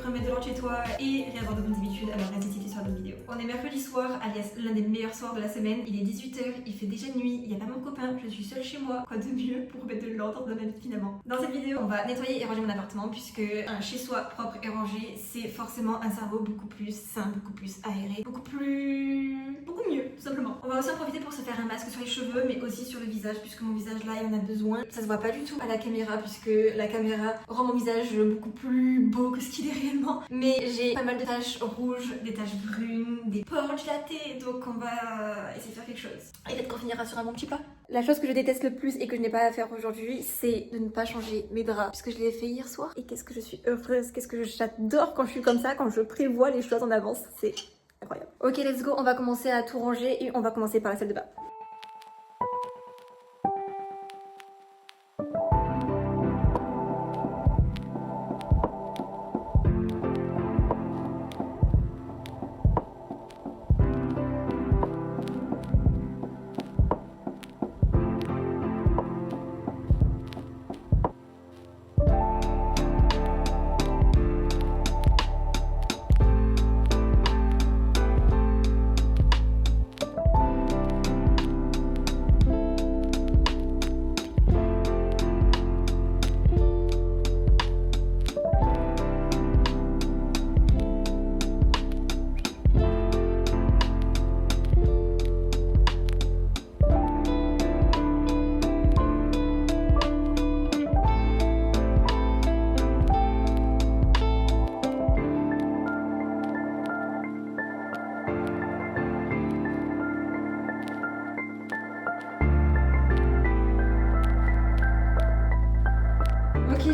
remettre de l'ordre chez toi et réavoir de bonnes habitudes, alors reste ici sur la vidéo. On est mercredi soir, alias l'un des meilleurs soirs de la semaine. Il est 18 h, il fait déjà nuit, il n'y a pas mon copain, je suis seule chez moi. Quoi de mieux pour remettre de l'ordre dans ma vie finalement. Dans cette vidéo, on va nettoyer et ranger mon appartement puisque un chez-soi propre et rangé, c'est forcément un cerveau beaucoup plus sain, beaucoup plus aéré, beaucoup mieux, tout simplement. On va aussi en profiter pour se faire un masque sur les cheveux, mais aussi sur le visage, puisque mon visage là, il en a besoin. Ça se voit pas du tout à la caméra, puisque la caméra rend mon visage beaucoup plus beau que ce qu'il est réellement. Mais j'ai pas mal de taches rouges, des taches brunes, des pores dilatés, donc on va essayer de faire quelque chose. Et peut-être qu'on finira sur un bon petit pas. La chose que je déteste le plus et que je n'ai pas à faire aujourd'hui, c'est de ne pas changer mes draps, puisque je l'ai fait hier soir. Et qu'est-ce que je suis heureuse, qu'est-ce que j'adore quand je suis comme ça, quand je prévois les choses en avance. C'est incroyable. Ok, let's go, on va commencer à tout ranger et on va commencer par la salle de bain.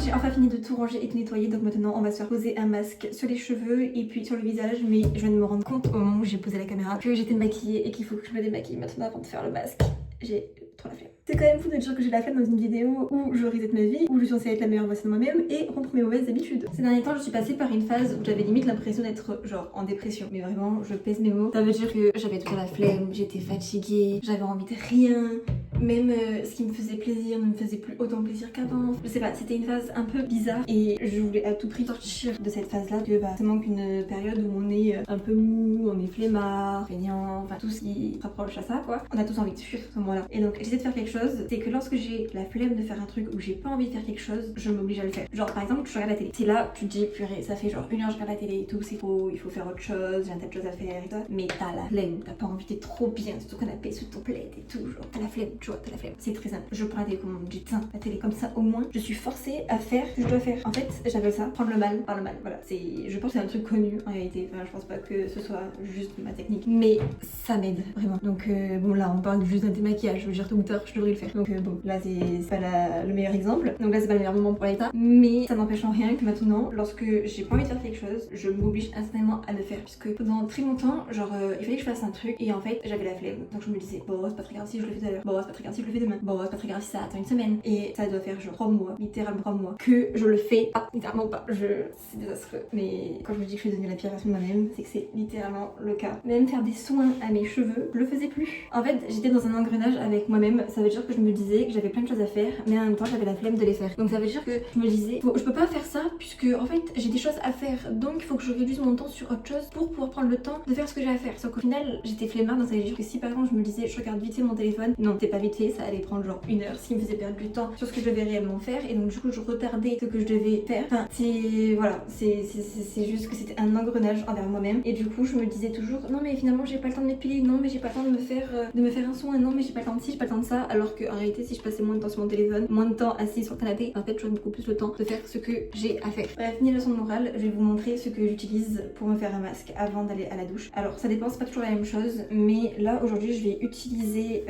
J'ai enfin fini de tout ranger et de nettoyer, donc maintenant on va se faire poser un masque sur les cheveux et puis sur le visage, mais je viens de me rendre compte au moment où j'ai posé la caméra que j'étais maquillée et qu'il faut que je me démaquille maintenant avant de faire le masque. J'ai trop la flemme. C'est quand même fou de dire que j'ai la flemme dans une vidéo où je reset ma vie, où je suis censée être la meilleure version de moi-même et rompre mes mauvaises habitudes. Ces derniers temps, je suis passée par une phase où j'avais limite l'impression d'être genre en dépression. Mais vraiment, je pèse mes mots. Ça veut dire que j'avais toute la flemme, j'étais fatiguée, j'avais envie de rien. Même ce qui me faisait plaisir ne me faisait plus autant plaisir qu'avant. Je sais pas, c'était une phase un peu bizarre et je voulais à tout prix sortir de cette phase-là. Que bah, ça manque une période où on est un peu mou, on est flemmard, feignant, enfin tout ce qui rapproche à ça quoi. On a tous envie de fuir à ce moment-là. Et donc j'essaie de faire quelque chose, c'est que lorsque j'ai la flemme de faire un truc ou j'ai pas envie de faire quelque chose, je m'oblige à le faire. Genre par exemple, je regarde la télé. C'est là, tu te dis purée, ça fait genre 1 heure que je regarde la télé et tout, c'est faux, il faut faire autre chose, j'ai un tas de choses à faire et tout. Mais t'as la flemme, t'as pas envie, t'es trop bien sur ton canapé, sous ton plaid et tout, genre t'as la flemme, tu vois, t'as la flemme. C'est très simple. Je prends la télécommande, j'éteins la télé comme ça, au moins je suis forcée à faire ce que je dois faire. En fait, j'appelle ça prendre le mal par le mal. Voilà, je pense que c'est un truc connu en réalité. Enfin, je pense pas que ce soit juste ma technique, mais ça m'aide vraiment. Donc bon, là on parle juste d'un démaquillage, je veux dire tôt ou tard, je devrais le faire. Donc bon, là c'est pas le meilleur exemple. Donc là c'est pas le meilleur moment pour l'état, mais ça n'empêche en rien que maintenant, lorsque j'ai pas envie de faire quelque chose, je m'oblige instantanément à le faire. Puisque pendant très longtemps, genre il fallait que je fasse un truc et en fait j'avais la flemme. Donc je me disais bon, c'est pas très grave si je le fais tout à l'heure. Bon, c'est pas très grave si je le fais demain. Bon, c'est pas très grave si ça attend une semaine. Et ça doit faire genre 3 mois, littéralement 3 mois, que je le fais pas, littéralement pas. C'est désastreux. Mais quand je me dis que je suis devenue la pire version de moi-même, c'est que c'est littéralement le cas. Même faire des soins à mes cheveux, je le faisais plus. En fait, j'étais dans un engrenage avec moi-même. Ça veut dire que je me disais que j'avais plein de choses à faire, mais en même temps j'avais la flemme de les faire. Donc ça veut dire que je me disais, bon, je peux pas faire ça puisque en fait j'ai des choses à faire. Donc il faut que je réduise mon temps sur autre chose pour pouvoir prendre le temps de faire ce que j'ai à faire. Sauf qu'au final, j'étais flemmarde, donc ça veut dire que si par exemple je me disais, je regarde vite fait mon téléphone, non, c'est pas vite fait, ça allait prendre genre 1 heure, ce qui me faisait perdre du temps sur ce que je devais réellement faire, et donc du coup je retardais ce que je devais faire. Enfin, c'est juste que c'était un engrenage envers moi-même, et du coup je me disais toujours non mais finalement j'ai pas le temps de m'épiler, non mais j'ai pas le temps de me faire un soin, non mais j'ai pas le temps de ci, j'ai pas le temps de ça, alors que en réalité si je passais moins de temps sur mon téléphone, moins de temps assis sur le canapé, en fait j'aurais beaucoup plus le temps de faire ce que j'ai à faire. Bref, fini la leçon de morale, je vais vous montrer ce que j'utilise pour me faire un masque avant d'aller à la douche. Alors ça dépend, c'est pas toujours la même chose, mais là aujourd'hui je vais utiliser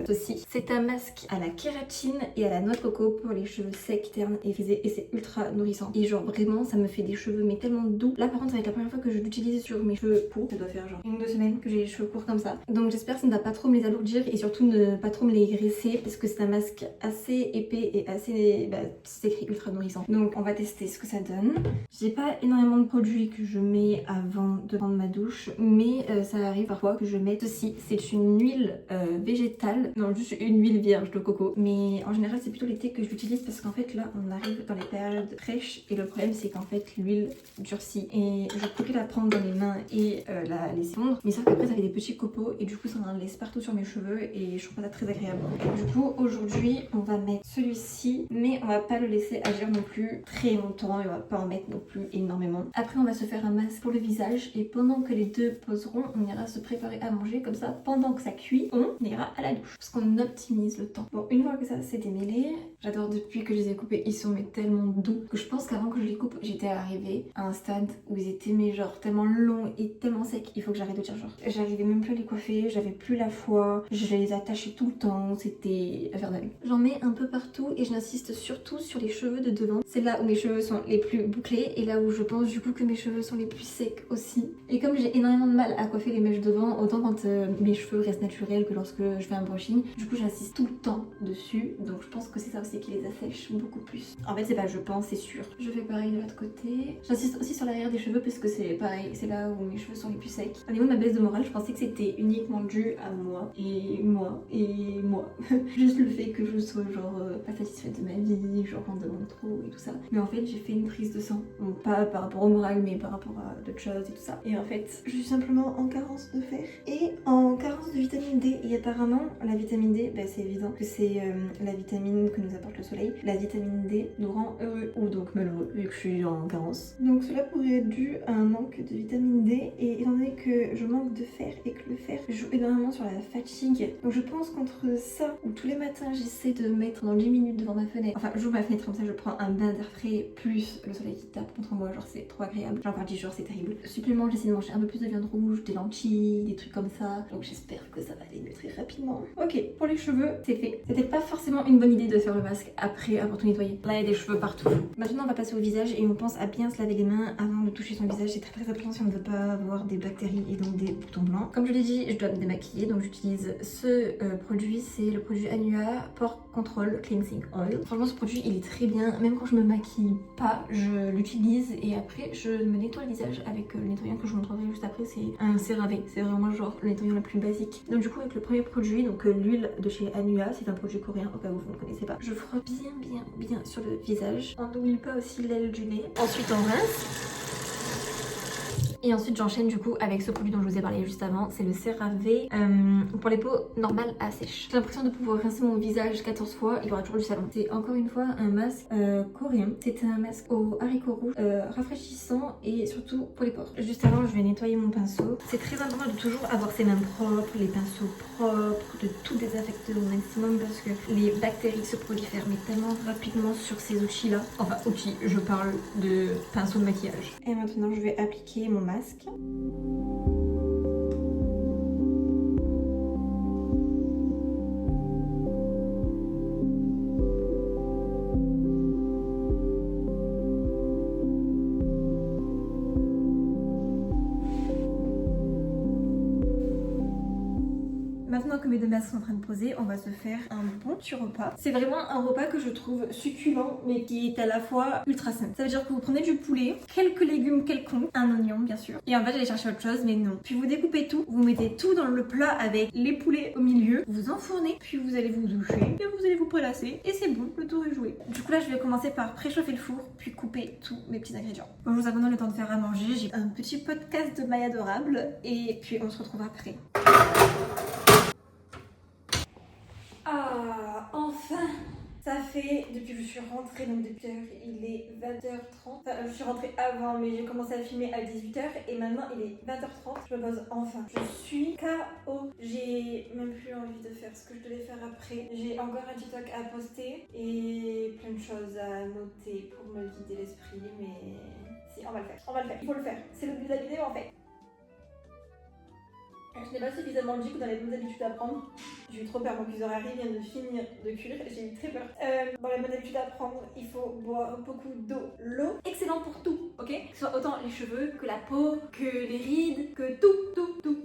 ceci. C'est un masque à la kératine et à la noix de coco pour les cheveux secs, ternes et frisés, et c'est ultra nourrissant. Et genre vraiment ça me fait des cheveux mais tellement doux. Là par contre ça va être la première fois que je l'utilise j'utilise sur mes cheveux courts. Ça doit faire genre 1 ou 2 semaines que j'ai les cheveux courts comme ça. Donc j'espère que ça ne va pas trop me les alourdir et surtout ne pas trop me les graisser parce que c'est un masque assez épais et assez, c'est écrit ultra nourrissant. Donc on va tester ce que ça donne. J'ai pas énormément de produits que je mets avant de prendre ma douche, mais ça arrive parfois que je mette ceci. C'est une huile végétale, non juste une huile vierge de coco, mais en général c'est plutôt l'été que je l'utilise parce qu'en fait là on arrive dans les périodes fraîches et le problème c'est qu'en fait l'huile durcit et je pourrais la prendre dans les mains et la laisser fondre, mais sauf qu'après ça fait des petits copeaux et du coup ça en laisse partout sur mes cheveux et je trouve pas ça très agréable. Du coup aujourd'hui on va mettre celui-ci, mais on va pas le laisser agir non plus très longtemps et on va pas en mettre non plus énormément. Après on va se faire un masque pour le visage et pendant que les deux poseront on ira se préparer à manger, comme ça pendant que ça cuit on ira à la douche parce qu'on optimise le temps. Bon, une fois que ça c'est démêlé, j'adore depuis que je les ai coupés, ils sont mais tellement doux que je pense qu'avant que je les coupe j'étais arrivée à un stade où ils étaient mais genre tellement longs et tellement secs, il faut que j'arrête de dire genre. J'arrivais même plus à les coiffer, j'avais plus la foi, je les attachais tout le temps, c'était infernal. J'en mets un peu partout et j'insiste surtout sur les cheveux de devant. C'est là où mes cheveux sont les plus bouclés et là où je pense du coup que mes cheveux sont les plus secs aussi. Et comme j'ai énormément de mal à coiffer les mèches devant, autant quand mes cheveux restent naturels que lorsque je fais un brushing, du coup j'insiste tout le temps dessus, donc je pense que c'est ça aussi qui les assèche beaucoup plus. En fait c'est pas je pense, c'est sûr. Je fais pareil de l'autre côté. J'insiste aussi sur l'arrière des cheveux parce que c'est pareil, c'est là où mes cheveux sont les plus secs. Au niveau de ma baisse de morale, je pensais que c'était uniquement dû à moi et moi et moi. Juste le fait que je sois genre pas satisfaite de ma vie, genre j'en demande trop et tout ça. Mais en fait j'ai fait une prise de sang, bon, pas par rapport au moral mais par rapport à d'autres choses et tout ça. Et en fait je suis simplement en carence de fer et en carence de vitamine D. Et apparemment la vitamine D, c'est évident que c'est la vitamine que nous apporte le soleil. La vitamine D nous rend heureux ou donc malheureux vu que je suis en carence. Donc cela pourrait être dû à un manque de vitamine D et étant donné que je manque de fer et que le fer joue énormément sur la fatigue. Donc je pense qu'entre ça où tous les matins j'essaie de mettre dans 10 minutes devant ma fenêtre, enfin j'ouvre ma fenêtre comme ça, je prends un bain d'air frais plus le soleil qui tape contre moi, genre c'est trop agréable. J'ai encore 10 jours, c'est terrible. Supplément, j'essaie de manger un peu plus de viande rouge, des lentilles, des trucs comme ça. Donc j'espère que ça va aller mieux très rapidement. Ok, pour les cheveux, c'est fait. C'était pas forcément une bonne idée de faire le masque après avoir tout nettoyé. Là il y a des cheveux partout. Maintenant on va passer au visage et on pense à bien se laver les mains avant de toucher son visage. C'est très important si on ne veut pas avoir des bactéries et donc des boutons blancs. Comme je l'ai dit, je dois me démaquiller, donc j'utilise ce produit, c'est le produit Anua Pore Control Cleansing Oil. Franchement ce produit il est très bien, même quand je me maquille pas, je l'utilise et après je me nettoie le visage avec le nettoyant que je vous montrerai juste après, c'est un CeraVe, c'est vraiment genre le nettoyant le plus basique. Donc du coup avec le premier produit, donc l'huile de chez Anua, c'est un produit coréen au cas où vous ne connaissez pas. Je frotte bien sur le visage. On n'oublie pas aussi l'aile du nez. Ensuite on rince. Et ensuite j'enchaîne du coup avec ce produit dont je vous ai parlé juste avant, c'est le CeraVe pour les peaux normales à sèche. J'ai l'impression de pouvoir rincer mon visage 14 fois, il y aura toujours du savon. C'est encore une fois un masque coréen, c'est un masque aux haricots rouges, rafraîchissant et surtout pour les pores. Juste avant je vais nettoyer mon pinceau. C'est très important de toujours avoir ses mains propres, les pinceaux propres, de tout désinfecter au maximum parce que les bactéries se prolifèrent mais tellement rapidement sur ces outils là. Enfin outils, je parle de pinceau de maquillage. Et maintenant je vais appliquer mon masque. Maintenant que mes deux masques sont en train de poser, on va se faire un bon petit repas. C'est vraiment un repas que je trouve succulent mais qui est à la fois ultra sain. Ça veut dire que vous prenez du poulet, quelques légumes quelconques, un oignon bien sûr, et en fait j'allais chercher autre chose mais non. Puis vous découpez tout, vous mettez tout dans le plat avec les poulets au milieu, vous enfournez, puis vous allez vous doucher, et vous allez vous prélasser et c'est bon, le tour est joué. Du coup là je vais commencer par préchauffer le four, puis couper tous mes petits ingrédients. Quand je vous abandonne le temps de faire à manger, j'ai un petit podcast de Maille Adorable et puis on se retrouve après. Ah, enfin! Ça fait, depuis que je suis rentrée, donc depuis il est 20h30. Enfin, je suis rentrée avant, mais j'ai commencé à filmer à 18h et maintenant il est 20h30. Je me pose enfin. Je suis KO. J'ai même plus envie de faire ce que je devais faire après. J'ai encore un TikTok à poster et plein de choses à noter pour me vider l'esprit, mais si, on va le faire. On va le faire. Il faut le faire. C'est le but de la vidéo en fait. je n'ai pas suffisamment dit que dans les bonnes habitudes à prendre. J'ai eu trop peur, mon cuiseur Harry vient de finir de cuire, j'ai eu très peur. Dans les bonnes habitudes à prendre, il faut boire beaucoup d'eau. L'eau, excellent pour tout, ok? Que ce soit autant les cheveux, que la peau, que les rides, que tout.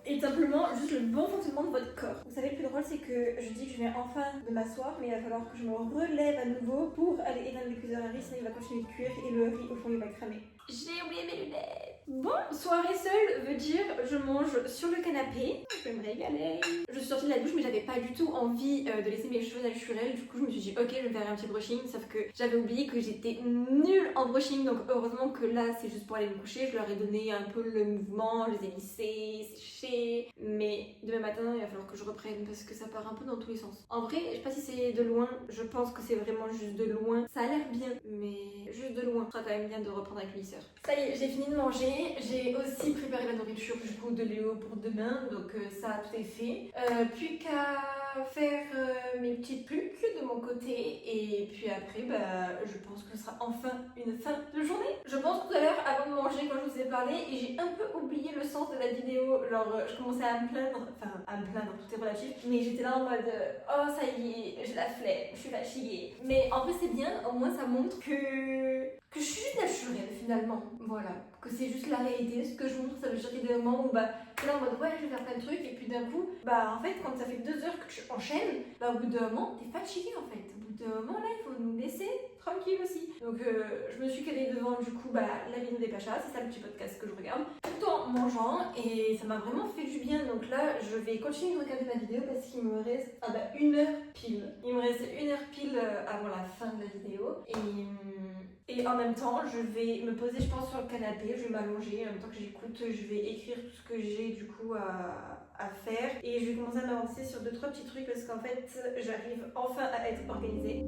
Et simplement, juste le bon fonctionnement de votre corps. Vous savez, le plus drôle, c'est que je dis que je viens enfin de m'asseoir, mais il va falloir que je me relève à nouveau pour aller éteindre le cuiseur Harry, sinon il va continuer de cuire et le riz au fond il va cramer. J'ai oublié mes lunettes. Bon, soirée seule veut dire je mange sur le canapé. Je vais me régaler. Je suis sortie de la douche mais j'avais pas du tout envie de laisser mes cheveux naturels. Du coup je me suis dit ok je vais faire un petit brushing. Sauf que j'avais oublié que j'étais nulle en brushing. Donc heureusement que là c'est juste pour aller me coucher. Je leur ai donné un peu le mouvement. Je les ai lissés, séchés. Mais demain matin il va falloir que je reprenne parce que ça part un peu dans tous les sens. En vrai je sais pas si c'est de loin. Je pense que c'est vraiment juste de loin. Ça a l'air bien mais juste de loin. Ce sera quand même bien de reprendre avec lui. Ça y est, j'ai fini de manger. J'ai aussi préparé la nourriture du coup de Léo pour demain, donc ça tout est fait. Plus qu'à faire mes petites pluques de mon côté et puis après je pense que ce sera enfin une fin de journée. Je pense tout à l'heure avant de manger quand je vous ai parlé et j'ai un peu oublié le sens de la vidéo, genre je commençais à me plaindre, tout est relatif, mais j'étais là en mode oh ça y est, j'ai la flemme, je suis fatiguée. Mais en vrai c'est bien, au moins ça montre que je suis juste naturelle finalement, voilà, que c'est juste la réalité. Ce que je montre, ça veut dire qu'il y a des moments où t'es là en mode ouais je vais faire plein de trucs et puis d'un coup en fait quand ça fait 2 heures que tu enchaînes, au bout d'un moment t'es fatigué en fait. Au bout d'un moment là il faut nous laisser tranquille aussi. Donc je me suis calée devant du coup la vidéo des Pachas, c'est ça le petit podcast que je regarde tout en mangeant et ça m'a vraiment fait du bien. Donc là je vais continuer de regarder ma vidéo parce qu'il me reste 1 heure pile. Il me reste 1 heure pile avant la fin de la vidéo et en même temps je vais me poser je pense sur le canapé, je vais m'allonger en même temps que j'écoute, je vais écrire tout ce que j'ai du coup à faire et je vais commencer à m'avancer sur 2-3 petits trucs parce qu'en fait j'arrive enfin à être organisée.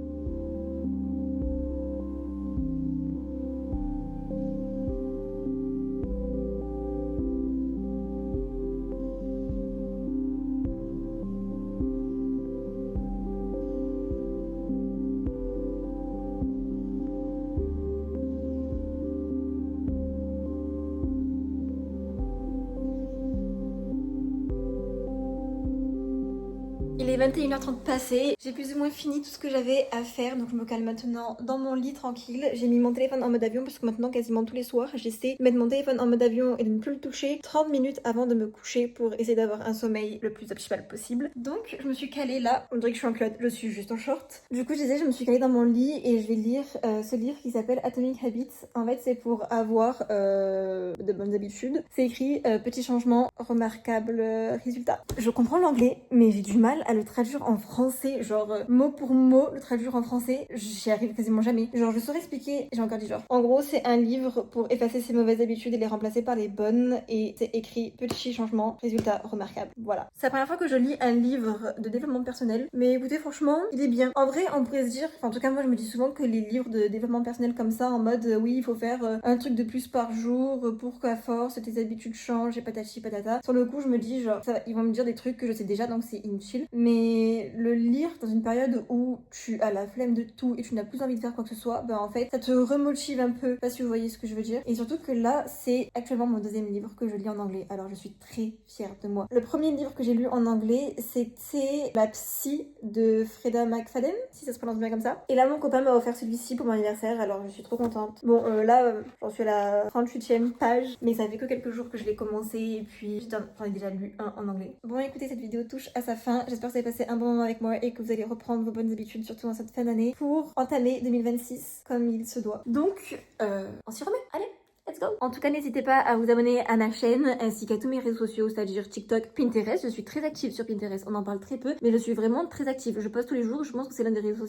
Il est 21h30 passé, j'ai plus ou moins fini tout ce que j'avais à faire, donc je me calme maintenant dans mon lit tranquille. J'ai mis mon téléphone en mode avion parce que maintenant quasiment tous les soirs j'essaie de mettre mon téléphone en mode avion et de ne plus le toucher 30 minutes avant de me coucher pour essayer d'avoir un sommeil le plus optimal possible. Donc je me suis calée là, on dirait que je suis en culotte, je suis juste en short. Du coup je me suis calée dans mon lit et je vais lire ce livre qui s'appelle Atomic Habits. En fait c'est pour avoir de bonnes habitudes. C'est écrit petits changements, remarquables résultats. Je comprends l'anglais mais j'ai du mal à le traduire en français, genre mot pour mot, le traduire en français, j'y arrive quasiment jamais. Genre je saurais expliquer, j'ai encore dit genre. En gros c'est un livre pour effacer ses mauvaises habitudes et les remplacer par les bonnes et c'est écrit petits changements, résultats remarquables. Voilà. C'est la première fois que je lis un livre de développement personnel, mais écoutez franchement il est bien. En vrai on pourrait se dire, en tout cas moi je me dis souvent que les livres de développement personnel comme ça en mode oui il faut faire un truc de plus par jour pour qu'à force tes habitudes changent et patati patata. Sur le coup je me dis genre ça, ils vont me dire des trucs que je sais déjà donc c'est inutile. Mais le lire dans une période où tu as la flemme de tout et tu n'as plus envie de faire quoi que ce soit, en fait ça te remotive un peu, je sais pas si vous voyez ce que je veux dire. Et surtout que là c'est actuellement mon 2e livre que je lis en anglais, alors je suis très fière de moi. Le premier livre que j'ai lu en anglais c'était La Psy de Freda McFadden, si ça se prononce bien comme ça. Et là mon copain m'a offert celui-ci pour mon anniversaire, alors je suis trop contente. Bon là j'en suis à la 38e page, mais ça fait que quelques jours que je l'ai commencé et puis j'en ai déjà lu un en anglais. Bon écoutez, cette vidéo touche à sa fin, j'espère que vous avez passé un bon moment avec moi et que vous allez reprendre vos bonnes habitudes, surtout en cette fin d'année, pour entamer 2026 comme il se doit. Donc, on s'y remet, allez, let's go! En tout cas, n'hésitez pas à vous abonner à ma chaîne ainsi qu'à tous mes réseaux sociaux, c'est-à-dire TikTok, Pinterest. Je suis très active sur Pinterest, on en parle très peu, mais je suis vraiment très active. Je poste tous les jours, je pense que c'est l'un des réseaux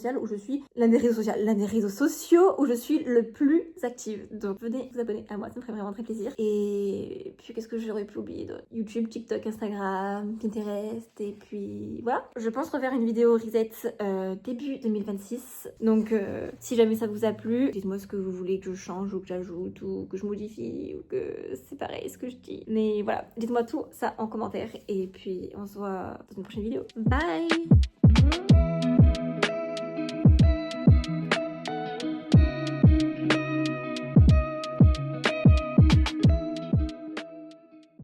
sociaux où je suis le plus active. Donc venez vous abonner à moi, ça me ferait vraiment très plaisir. Et puis qu'est-ce que j'aurais pu oublier d'autre? YouTube, TikTok, Instagram, Pinterest, et puis voilà. Je pense refaire une vidéo reset début 2026. Donc si jamais ça vous a plu, dites-moi ce que vous voulez que je change ou que j'ajoute ou que je modifie ou que c'est pareil ce que je dis. Mais voilà, dites-moi tout ça en commentaire et puis on se voit dans une prochaine vidéo. Bye!